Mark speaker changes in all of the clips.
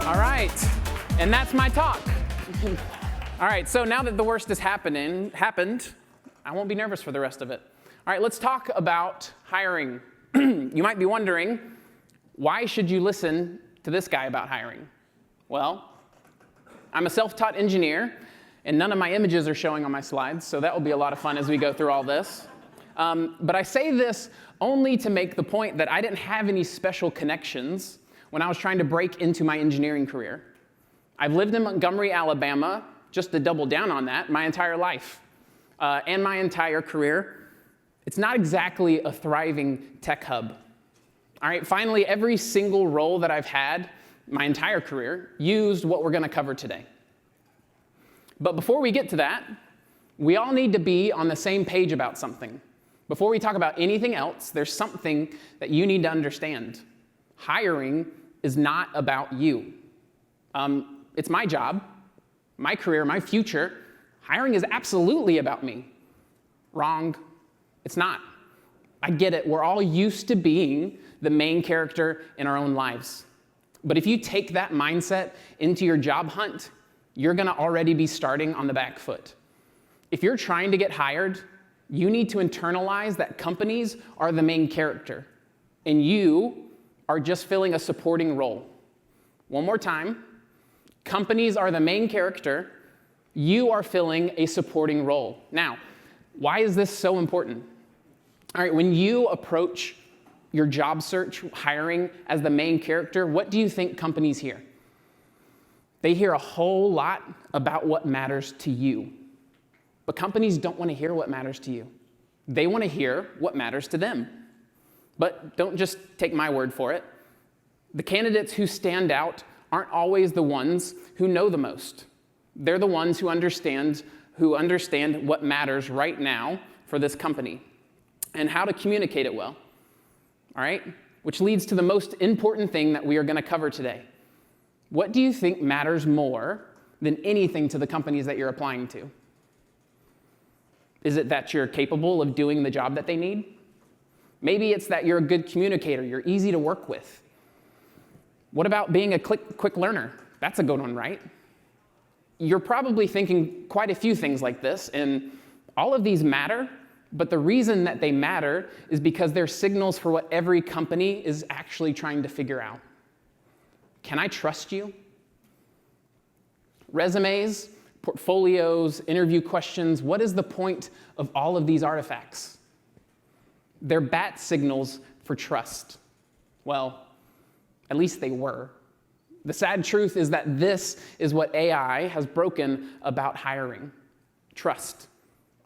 Speaker 1: All right, and that's my talk. All right, so now that the worst has happened, I won't be nervous for the rest of it. All right, let's talk about hiring. You might be wondering, why should you listen to this guy about hiring? Well, I'm a self-taught engineer, and none of my images are showing on my slides, so that will be a lot of fun as we go through all this. But I say this only to make the point that I didn't have any special connections when I was trying to break into my engineering career. I've lived in Montgomery, Alabama, just to double down on that, my entire life and my entire career. It's not exactly a thriving tech hub. All right, finally, every single role that I've had my entire career used what we're going to cover today. But before we get to that, we all need to be on the same page about something. Before we talk about anything else, there's something that you need to understand. Hiring is not about you. It's my job, my career, my future. Hiring is absolutely about me. Wrong. It's not. I get it. We're all used to being the main character in our own lives. But if you take that mindset into your job hunt, you're going to already be starting on the back foot. If you're trying to get hired, you need to internalize that companies are the main character, and you are just filling a supporting role. One more time. Companies are the main character. You are filling a supporting role. Now, why is this so important? All right, when you approach your job search, hiring as the main character, what do you think companies hear? They hear a whole lot about what matters to you. But companies don't want to hear what matters to you. They want to hear what matters to them. But don't just take my word for it. The candidates who stand out aren't always the ones who know the most. They're the ones who understand what matters right now for this company and how to communicate it well. All right? Which leads to the most important thing that we are going to cover today. What do you think matters more than anything to the companies that you're applying to? Is it that you're capable of doing the job that they need? Maybe it's that you're a good communicator, you're easy to work with. What about being a quick learner? That's a good one, right? You're probably thinking quite a few things like this, and all of these matter, but the reason that they matter is because they're signals for what every company is actually trying to figure out. Can I trust you? Resumes, portfolios, interview questions, what is the point of all of these artifacts? They're bat signals for trust. Well, at least they were. The sad truth is that this is what AI has broken about hiring. Trust.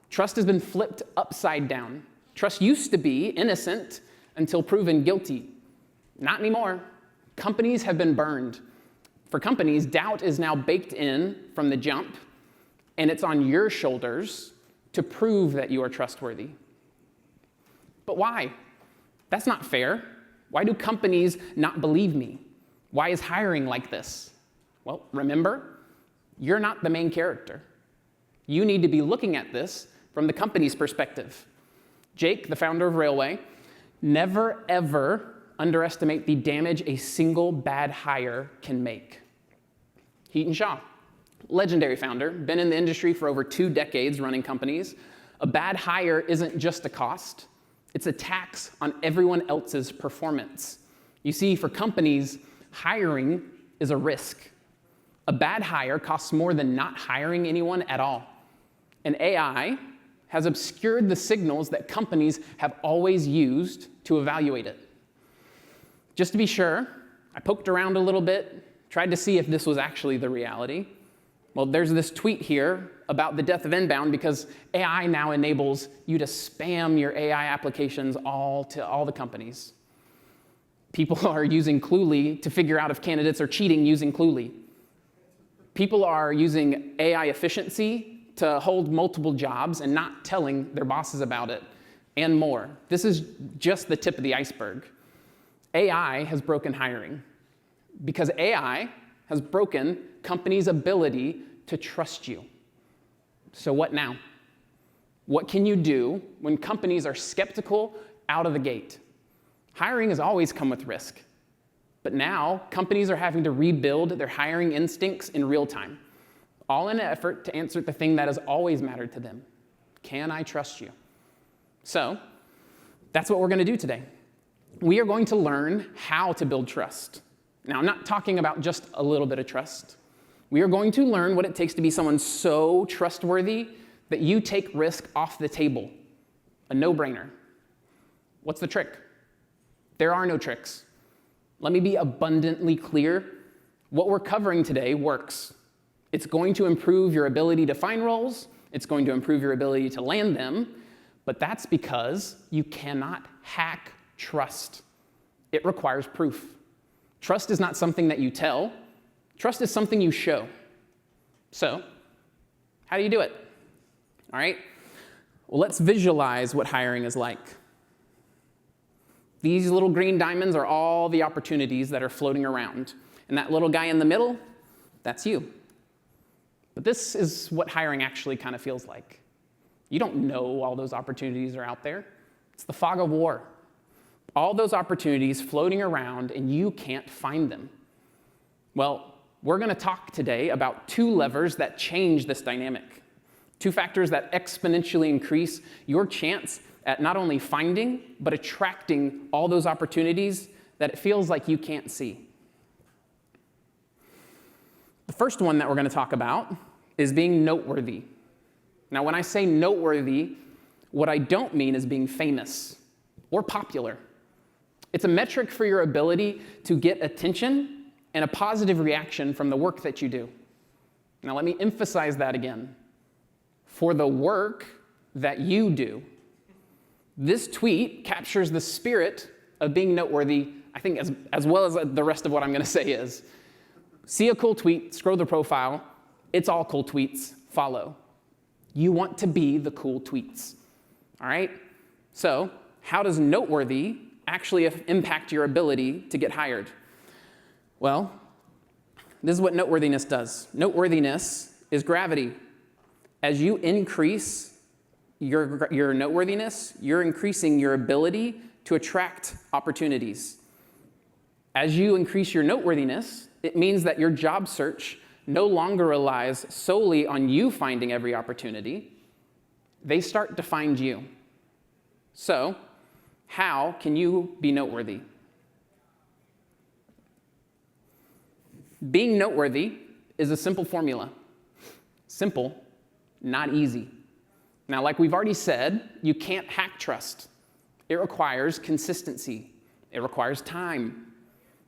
Speaker 1: Trust has been flipped upside down. Trust used to be innocent until proven guilty. Not anymore. Companies have been burned. For companies, doubt is now baked in from the jump, and it's on your shoulders to prove that you are trustworthy. But why? That's not fair. Why do companies not believe me? Why is hiring like this? Well, remember, you're not the main character. You need to be looking at this from the company's perspective. Jake, the founder of Railway, never ever underestimate the damage a single bad hire can make. Heaton Shaw, legendary founder, been in the industry for over 2 decades running companies. A bad hire isn't just a cost. It's a tax on everyone else's performance. You see, for companies, hiring is a risk. A bad hire costs more than not hiring anyone at all. And AI has obscured the signals that companies have always used to evaluate it. Just to be sure, I poked around a little bit, tried to see if this was actually the reality. Well, there's this tweet here about the death of inbound because AI now enables you to spam your AI applications to all the companies. People are using Cluely to figure out if candidates are cheating using Cluely. People are using AI efficiency to hold multiple jobs and not telling their bosses about it, and more. This is just the tip of the iceberg. AI has broken hiring because AI has broken companies' ability to trust you. So what now? What can you do when companies are skeptical out of the gate? Hiring has always come with risk. But now, companies are having to rebuild their hiring instincts in real time, all in an effort to answer the thing that has always mattered to them. Can I trust you? So, that's what we're going to do today. We are going to learn how to build trust. Now, I'm not talking about just a little bit of trust. We are going to learn what it takes to be someone so trustworthy that you take risk off the table. A no-brainer. What's the trick? There are no tricks. Let me be abundantly clear. What we're covering today works. It's going to improve your ability to find roles. It's going to improve your ability to land them. But that's because you cannot hack trust. It requires proof. Trust is not something that you tell. Trust is something you show. So, how do you do it? All right? Well, let's visualize what hiring is like. These little green diamonds are all the opportunities that are floating around. And that little guy in the middle, that's you. But this is what hiring actually kind of feels like. You don't know all those opportunities are out there. It's the fog of war. All those opportunities floating around, and you can't find them. Well, we're going to talk today about two levers that change this dynamic. Two factors that exponentially increase your chance at not only finding, but attracting all those opportunities that it feels like you can't see. The first one that we're going to talk about is being noteworthy. Now, when I say noteworthy, what I don't mean is being famous or popular. It's a metric for your ability to get attention and a positive reaction from the work that you do. Now, let me emphasize that again. For the work that you do. This tweet captures the spirit of being noteworthy, I think, as well as the rest of what I'm going to say is. See a cool tweet, scroll the profile. It's all cool tweets. Follow. You want to be the cool tweets. All right? So, how does noteworthy actually impact your ability to get hired? Well, this is what noteworthiness does. Noteworthiness is gravity. As you increase your noteworthiness, you're increasing your ability to attract opportunities. As you increase your noteworthiness, it means that your job search no longer relies solely on you finding every opportunity. They start to find you. So, how can you be noteworthy? Being noteworthy is a simple formula. Simple, not easy. Now, like we've already said, you can't hack trust. It requires consistency. It requires time.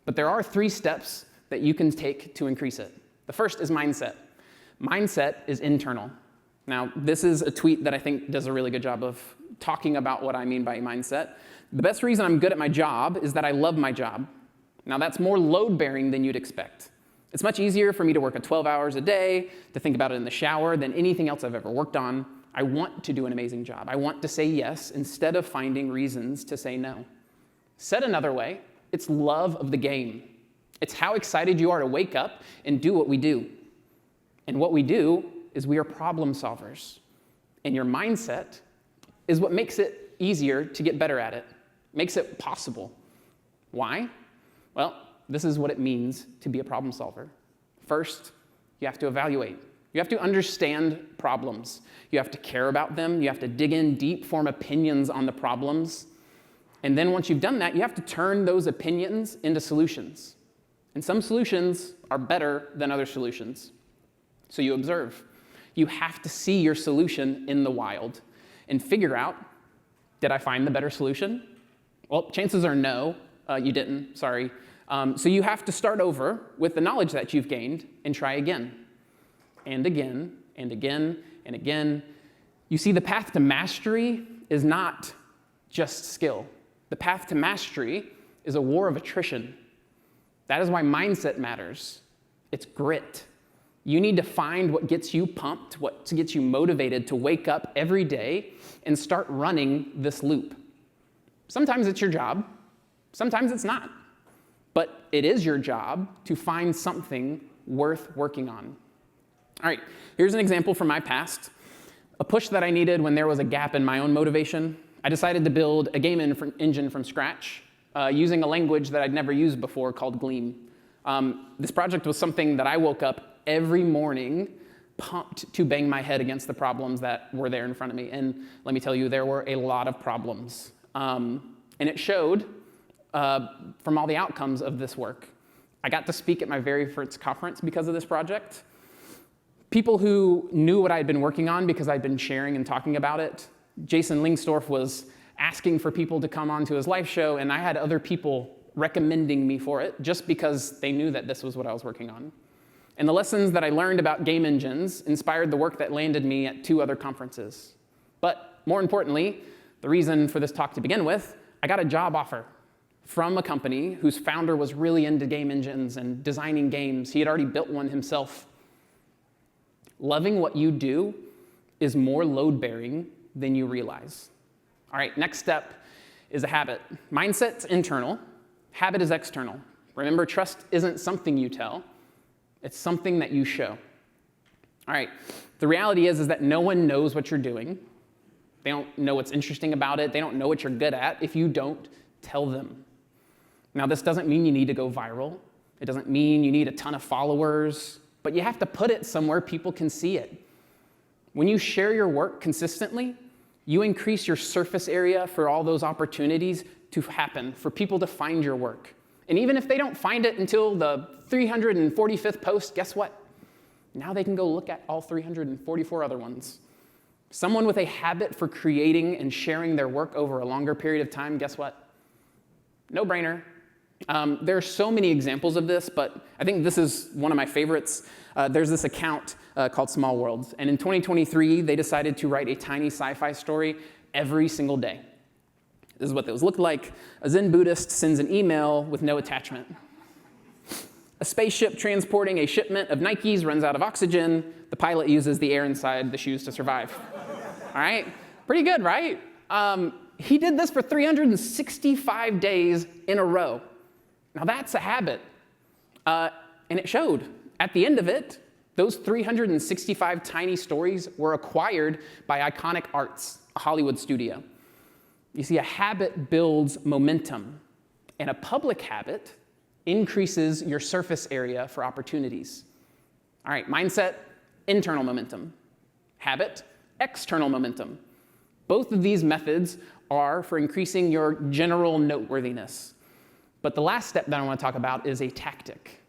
Speaker 1: But there are 3 steps that you can take to increase it. The first is mindset. Mindset is internal. Now, this is a tweet that I think does a really good job of talking about what I mean by mindset. The best reason I'm good at my job is that I love my job. Now, that's more load-bearing than you'd expect. It's much easier for me to work at 12 hours a day, to think about it in the shower, than anything else I've ever worked on. I want to do an amazing job. I want to say yes instead of finding reasons to say no. Said another way, it's love of the game. It's how excited you are to wake up and do what we do. And what we do is we are problem solvers. And your mindset is what makes it easier to get better at it, makes it possible. Why? Well, this is what it means to be a problem solver. First, you have to evaluate. You have to understand problems. You have to care about them. You have to dig in deep, form opinions on the problems. And then once you've done that, you have to turn those opinions into solutions. And some solutions are better than other solutions. So you observe. You have to see your solution in the wild and figure out, did I find the better solution? Well, chances are no, you didn't, sorry. So you have to start over with the knowledge that you've gained and try again. And again, and again, and again. You see, the path to mastery is not just skill. The path to mastery is a war of attrition. That is why mindset matters. It's grit. You need to find what gets you pumped, what gets you motivated to wake up every day and start running this loop. Sometimes it's your job. Sometimes it's not. But it is your job to find something worth working on. All right, here's an example from my past. A push that I needed when there was a gap in my own motivation. I decided to build a game engine from scratch. using a language that I'd never used before called Gleam. This project was something that I woke up every morning pumped to bang my head against the problems that were there in front of me. And let me tell you, there were a lot of problems. And it showed from all the outcomes of this work. I got to speak at my very first conference because of this project. People who knew what I had been working on because I'd been sharing and talking about it. Jason Lingstorff was asking for people to come onto his live show, and I had other people recommending me for it just because they knew that this was what I was working on. And the lessons that I learned about game engines inspired the work that landed me at 2 other conferences. But more importantly, the reason for this talk to begin with, I got a job offer from a company whose founder was really into game engines and designing games. He had already built one himself. Loving what you do is more load-bearing than you realize. All right, next step is a habit. Mindset's internal, habit is external. Remember, trust isn't something you tell, it's something that you show. All right, the reality is that no one knows what you're doing. They don't know what's interesting about it. They don't know what you're good at if you don't tell them. Now, this doesn't mean you need to go viral. It doesn't mean you need a ton of followers, but you have to put it somewhere people can see it. When you share your work consistently, you increase your surface area for all those opportunities to happen, for people to find your work. And even if they don't find it until the 345th post, guess what? Now they can go look at all 344 other ones. Someone with a habit for creating and sharing their work over a longer period of time, guess what? No brainer. There are so many examples of this, but I think this is one of my favorites. There's this account called Small Worlds, and in 2023, they decided to write a tiny sci-fi story every single day. This is what those look like. A Zen Buddhist sends an email with no attachment. A spaceship transporting a shipment of Nikes runs out of oxygen. The pilot uses the air inside the shoes to survive. All right? Pretty good, right? He did this for 365 days in a row. Now that's a habit. And it showed. At the end of it, those 365 tiny stories were acquired by Iconic Arts, a Hollywood studio. You see, a habit builds momentum, and a public habit increases your surface area for opportunities. All right, mindset, internal momentum. Habit, external momentum. Both of these methods are for increasing your general noteworthiness. But the last step that I want to talk about is a tactic.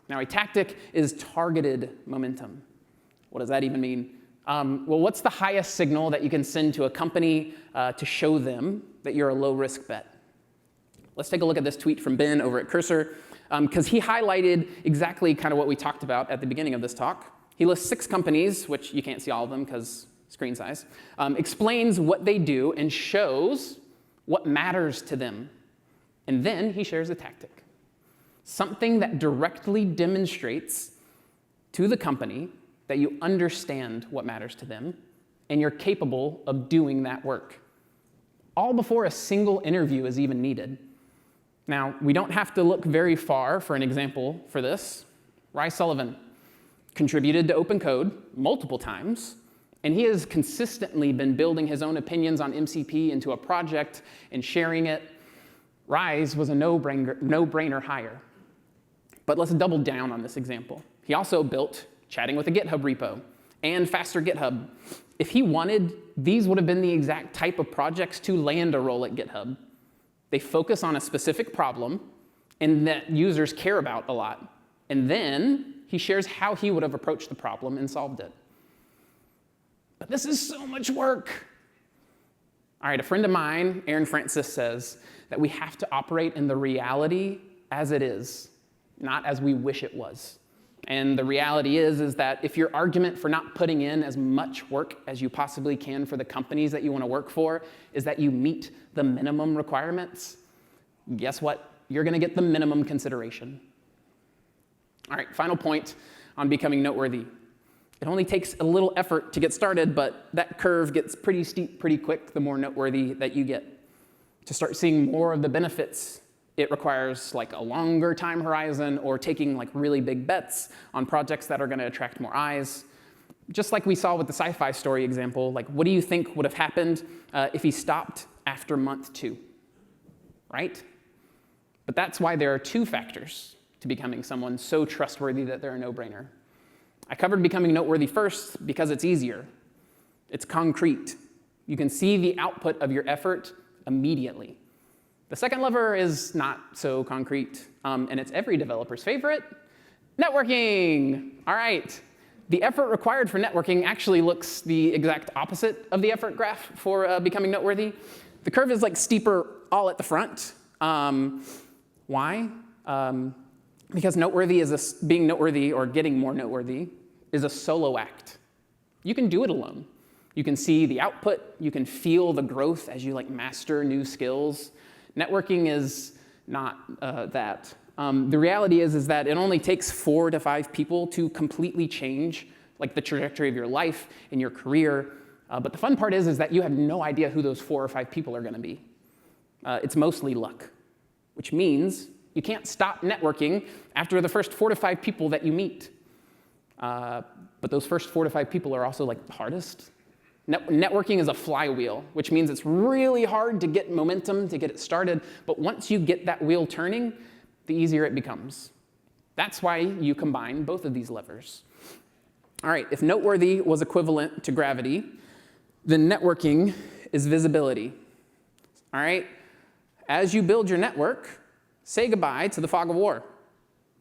Speaker 1: Now, a tactic is targeted momentum. What does that even mean? Well, what's the highest signal that you can send to a company to show them that you're a low-risk bet? Let's take a look at this tweet from Ben over at Cursor, because he highlighted exactly kind of what we talked about at the beginning of this talk. He lists 6 companies, which you can't see all of them because screen size, explains what they do and shows what matters to them. And then he shares a tactic, something that directly demonstrates to the company that you understand what matters to them and you're capable of doing that work, all before a single interview is even needed. Now, we don't have to look very far for an example for this. Rye Sullivan contributed to open code multiple times, and he has consistently been building his own opinions on MCP into a project and sharing it. Rise was a no-brainer hire. But let's double down on this example. He also built Chatting with a GitHub repo and Faster GitHub. If he wanted, these would have been the exact type of projects to land a role at GitHub. They focus on a specific problem and that users care about a lot. And then he shares how he would have approached the problem and solved it. But this is so much work. All right, a friend of mine, Aaron Francis, says that we have to operate in the reality as it is, not as we wish it was. And the reality is that if your argument for not putting in as much work as you possibly can for the companies that you want to work for is that you meet the minimum requirements, guess what? You're going to get the minimum consideration. All right, final point on becoming noteworthy. It only takes a little effort to get started, but that curve gets pretty steep pretty quick the more noteworthy that you get. To start seeing more of the benefits, it requires like a longer time horizon or taking like really big bets on projects that are going to attract more eyes. Just like we saw with the sci-fi story example, like what do you think would have happened if he stopped after month 2, right? But that's why there are 2 factors to becoming someone so trustworthy that they're a no-brainer. I covered becoming noteworthy first because it's easier. It's concrete. You can see the output of your effort immediately. The second lever is not so concrete, and it's every developer's favorite, networking. All right. The effort required for networking actually looks the exact opposite of the effort graph for becoming noteworthy. The curve is like steeper all at the front. Why? Because being noteworthy or getting more noteworthy is a solo act. You can do it alone. You can see the output. You can feel the growth as you master new skills. Networking is not that. The reality is that it only takes 4 to 5 people to completely change the trajectory of your life and your career. But the fun part is that you have no idea who those 4 or 5 people are going to be. It's mostly luck, which means you can't stop networking after the first 4 to 5 people that you meet. But those first 4 to 5 people are also the hardest. Networking is a flywheel, which means it's really hard to get momentum, to get it started. But once you get that wheel turning, the easier it becomes. That's why you combine both of these levers. All right, if noteworthy was equivalent to gravity, then networking is visibility. All right, as you build your network, say goodbye to the fog of war.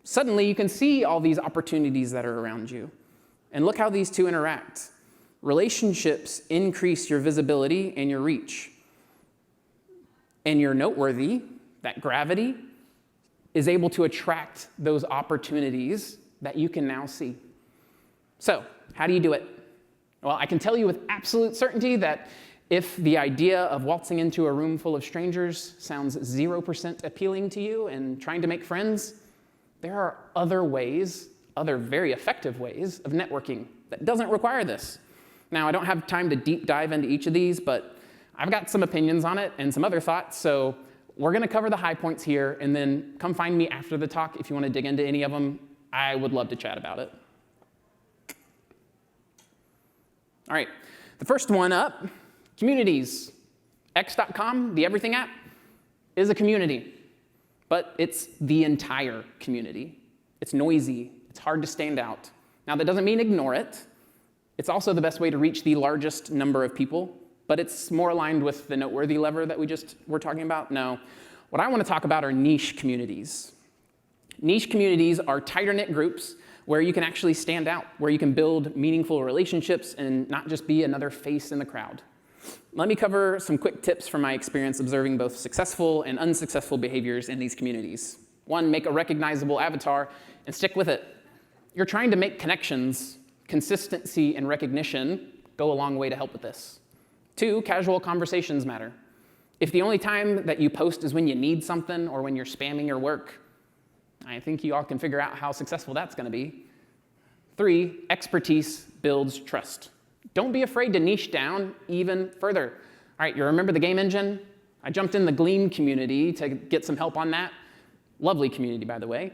Speaker 1: Suddenly, you can see all these opportunities that are around you. And look how these 2 interact. Relationships increase your visibility and your reach. And your noteworthy, that gravity, is able to attract those opportunities that you can now see. So, how do you do it? Well, I can tell you with absolute certainty that if the idea of waltzing into a room full of strangers sounds 0% appealing to you and trying to make friends, there are other ways, other very effective ways of networking that doesn't require this. Now, I don't have time to deep dive into each of these, but I've got some opinions on it and some other thoughts, so we're going to cover the high points here, and then come find me after the talk if you want to dig into any of them. I would love to chat about it. All right, the first one up, communities. X.com, the everything app, is a community, but it's the entire community. It's noisy. It's hard to stand out. Now, that doesn't mean ignore it. It's also the best way to reach the largest number of people, but it's more aligned with the noteworthy lever that we just were talking about. No, what I want to talk about are niche communities. Niche communities are tighter-knit groups where you can actually stand out, where you can build meaningful relationships and not just be another face in the crowd. Let me cover some quick tips from my experience observing both successful and unsuccessful behaviors in these communities. 1, make a recognizable avatar and stick with it. You're trying to make connections. Consistency and recognition go a long way to help with this. 2, casual conversations matter. If the only time that you post is when you need something or when you're spamming your work, I think you all can figure out how successful that's going to be. 3, expertise builds trust. Don't be afraid to niche down even further. All right, you remember the game engine? I jumped in the Gleam community to get some help on that. Lovely community, by the way.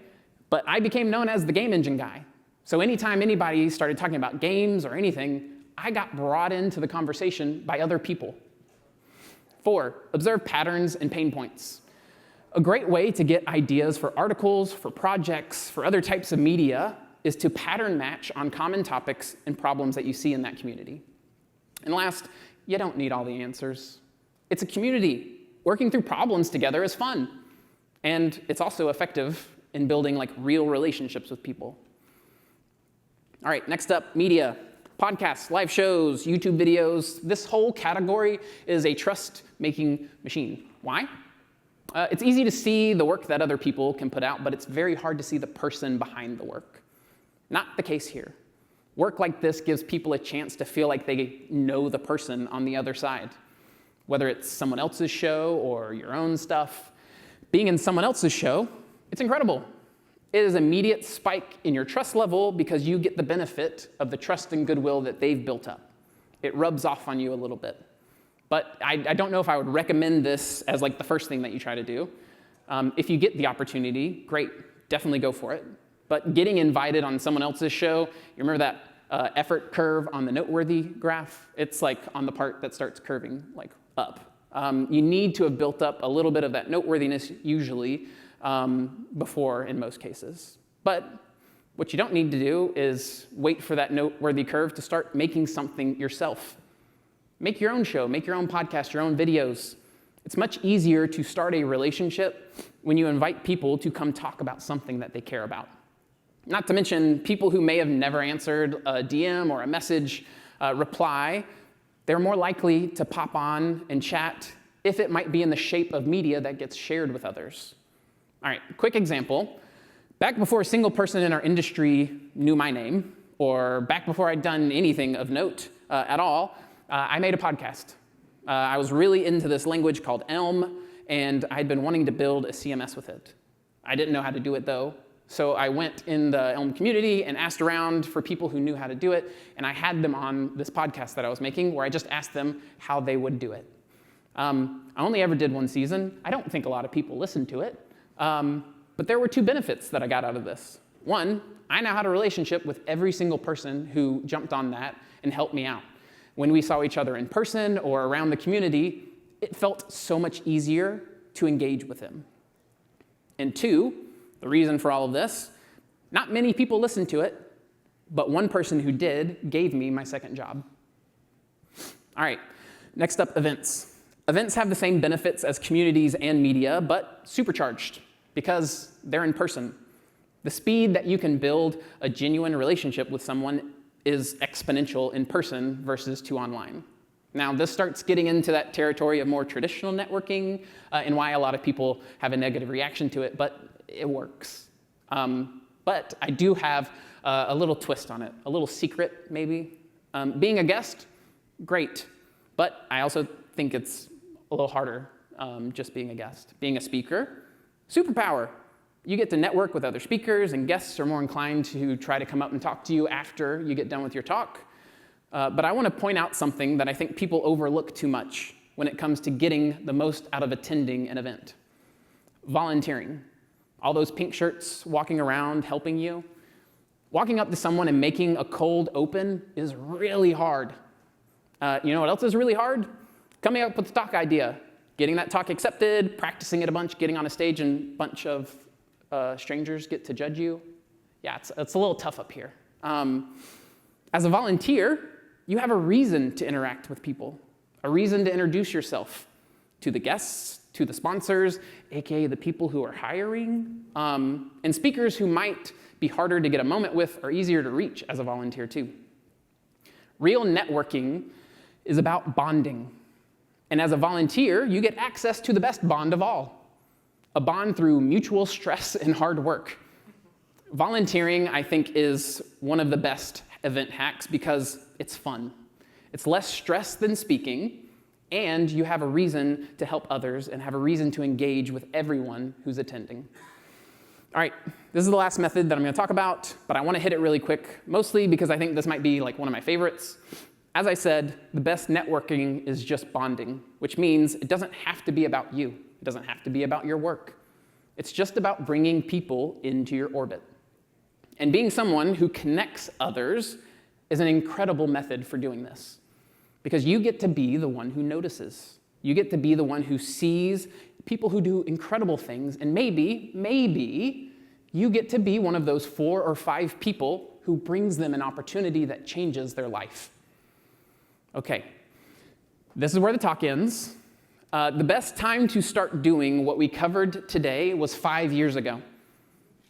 Speaker 1: But I became known as the game engine guy. So anytime anybody started talking about games or anything, I got brought into the conversation by other people. 4, observe patterns and pain points. A great way to get ideas for articles, for projects, for other types of media is to pattern match on common topics and problems that you see in that community. And last, you don't need all the answers. It's a community. Working through problems together is fun. And it's also effective in building real relationships with people. All right, next up, media. Podcasts, live shows, YouTube videos. This whole category is a trust-making machine. Why? It's easy to see the work that other people can put out, but it's very hard to see the person behind the work. Not the case here. Work like this gives people a chance to feel like they know the person on the other side, whether it's someone else's show or your own stuff. Being in someone else's show, it's incredible. It is an immediate spike in your trust level because you get the benefit of the trust and goodwill that they've built up. It rubs off on you a little bit. But I don't know if I would recommend this as the first thing that you try to do. If you get the opportunity, great, definitely go for it. But getting invited on someone else's show, you remember that effort curve on the noteworthy graph? It's on the part that starts curving up. You need to have built up a little bit of that noteworthiness usually before in most cases. But what you don't need to do is wait for that noteworthy curve to start making something yourself. Make your own show, make your own podcast, your own videos. It's much easier to start a relationship when you invite people to come talk about something that they care about. Not to mention people who may have never answered a DM or a message reply, they're more likely to pop on and chat if it might be in the shape of media that gets shared with others. All right, quick example. Back before a single person in our industry knew my name, or back before I'd done anything of note at all, I made a podcast. I was really into this language called Elm, and I'd been wanting to build a CMS with it. I didn't know how to do it, though, so I went in the Elm community and asked around for people who knew how to do it, and I had them on this podcast that I was making where I just asked them how they would do it. I only ever did one season. I don't think a lot of people listened to it, but there were two benefits that I got out of this. One, I now had a relationship with every single person who jumped on that and helped me out. When we saw each other in person or around the community, it felt so much easier to engage with them. And two, the reason for all of this, not many people listened to it, but one person who did gave me my second job. All right, next up, events. Events have the same benefits as communities and media, but supercharged because they're in person. The speed that you can build a genuine relationship with someone is exponential in person versus to online. Now, this starts getting into that territory of more traditional networking and why a lot of people have a negative reaction to it, but it works. But I do have a little twist on it, a little secret maybe. Being a guest, great, but I also think it's a little harder just being a guest. Being a speaker, superpower. You get to network with other speakers, and guests are more inclined to try to come up and talk to you after you get done with your talk. But I want to point out something that I think people overlook too much when it comes to getting the most out of attending an event. Volunteering. All those pink shirts walking around helping you. Walking up to someone and making a cold open is really hard. You know what else is really hard? Coming up with a talk idea. Getting that talk accepted, practicing it a bunch, getting on a stage and a bunch of strangers get to judge you. Yeah, it's a little tough up here. As a volunteer, you have a reason to interact with people, a reason to introduce yourself to the guests, to the sponsors, aka the people who are hiring, and speakers who might be harder to get a moment with are easier to reach as a volunteer too. Real networking is about bonding. And as a volunteer, you get access to the best bond of all, a bond through mutual stress and hard work. Volunteering, I think, is one of the best event hacks because it's fun. It's less stress than speaking, and you have a reason to help others and have a reason to engage with everyone who's attending. All right, this is the last method that I'm going to talk about, but I want to hit it really quick, mostly because I think this might be like one of my favorites. As I said, the best networking is just bonding, which means it doesn't have to be about you. It doesn't have to be about your work. It's just about bringing people into your orbit. And being someone who connects others is an incredible method for doing this, because you get to be the one who notices. You get to be the one who sees people who do incredible things, and maybe you get to be one of those 4 or 5 people who brings them an opportunity that changes their life. Okay, this is where the talk ends. The best time to start doing what we covered today was 5 years ago.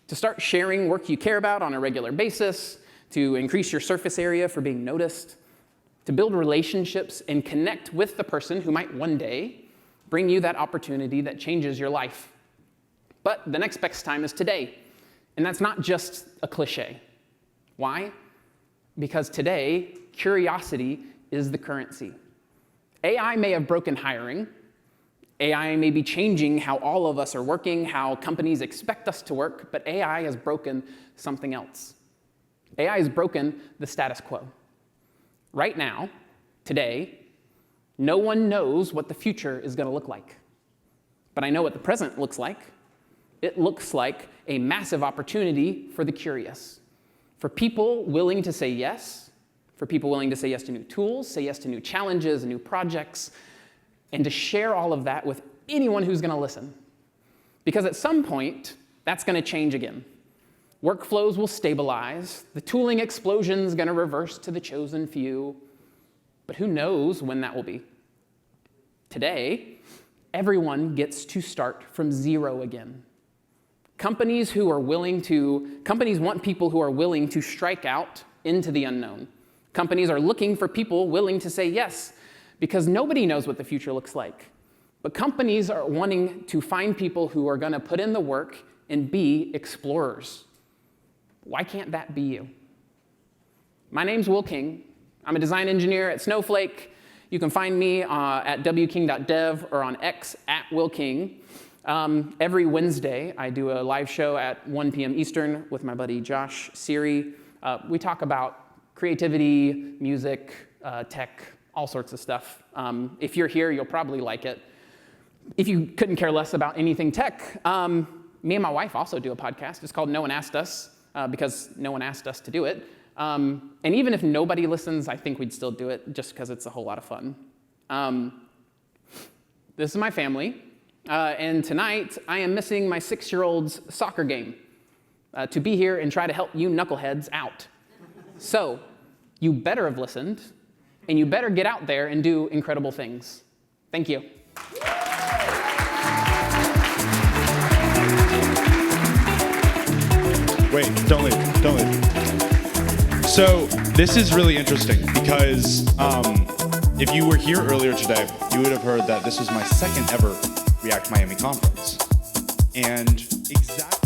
Speaker 1: To start sharing work you care about on a regular basis, to increase your surface area for being noticed, to build relationships and connect with the person who might one day bring you that opportunity that changes your life. But the next best time is today, and that's not just a cliche. Why? Because today, curiosity is the currency. AI may have broken hiring. AI may be changing how all of us are working, how companies expect us to work, but AI has broken something else. AI has broken the status quo. Right now, today, no one knows what the future is going to look like. But I know what the present looks like. It looks like a massive opportunity for the curious, for people willing to say yes, for people willing to say yes to new tools, say yes to new challenges, new projects, and to share all of that with anyone who's going to listen. Because at some point, that's going to change again. Workflows will stabilize. The tooling explosion is going to reverse to the chosen few. But who knows when that will be? Today, everyone gets to start from zero again. Companies want people who are willing to strike out into the unknown. Companies are looking for people willing to say yes, because nobody knows what the future looks like. But companies are wanting to find people who are going to put in the work and be explorers. Why can't that be you? My name's Will King. I'm a design engineer at Snowflake. You can find me at wking.dev or on X at Will King. Every Wednesday, I do a live show at 1 p.m. Eastern with my buddy Josh Siri. We talk about creativity, music, tech, all sorts of stuff. If you're here, you'll probably like it. If you couldn't care less about anything tech, me and my wife also do a podcast. It's called No One Asked Us, because no one asked us to do it. And even if nobody listens, I think we'd still do it just because it's a whole lot of fun. This is my family. And tonight, I am missing my 6-year-old's soccer game to be here and try to help you knuckleheads out. So, you better have listened, and you better get out there and do incredible things. Thank you.
Speaker 2: Wait, don't leave. So this is really interesting because if you were here earlier today, you would have heard that this was my second ever React Miami conference. And exactly